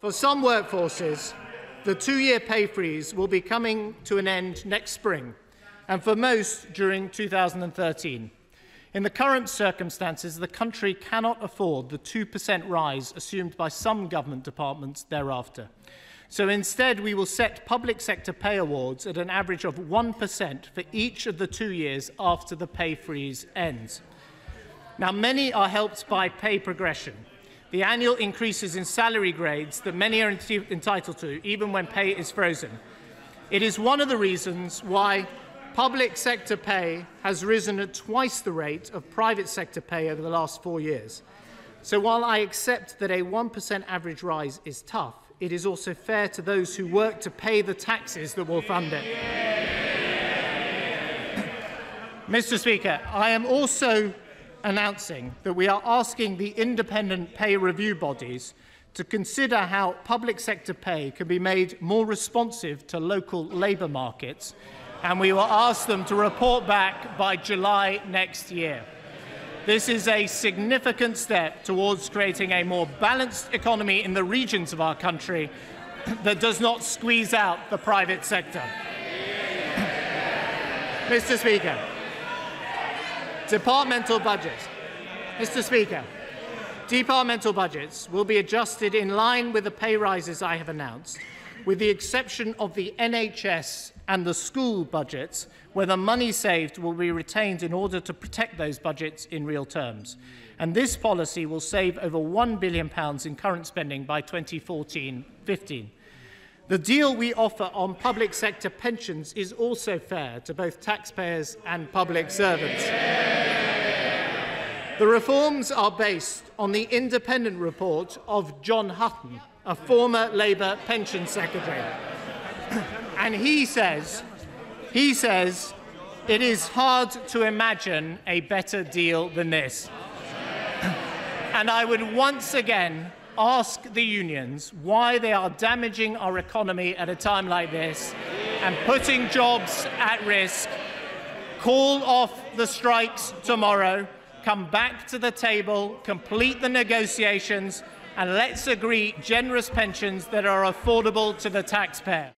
For some workforces, the 2-year pay freeze will be coming to an end next spring, and for most during 2013. In the current circumstances, the country cannot afford the 2% rise assumed by some government departments thereafter. So instead, we will set public sector pay awards at an average of 1% for each of the 2 years after the pay freeze ends. Now, many are helped by pay progression, the annual increases in salary grades that many are entitled to, even when pay is frozen. It is one of the reasons why public sector pay has risen at twice the rate of private sector pay over the last 4 years. So while I accept that a 1% average rise is tough, it is also fair to those who work to pay the taxes that will fund it. Mr. Speaker, I am also announcing that we are asking the independent pay review bodies to consider how public sector pay can be made more responsive to local labour markets, and we will ask them to report back by July next year. This is a significant step towards creating a more balanced economy in the regions of our country that does not squeeze out the private sector. Mr. Speaker, departmental budgets. Mr. Speaker, departmental budgets will be adjusted in line with the pay rises I have announced, with the exception of the NHS and the school budgets, where the money saved will be retained in order to protect those budgets in real terms. And this policy will save over £1 billion in current spending by 2014-15. The deal we offer on public sector pensions is also fair to both taxpayers and public servants. The reforms are based on the independent report of John Hutton, a former Labour pension secretary. And he says it is hard to imagine a better deal than this. And I would once again ask the unions why they are damaging our economy at a time like this and putting jobs at risk. Call off the strikes tomorrow, come back to the table, complete the negotiations, and let's agree generous pensions that are affordable to the taxpayer.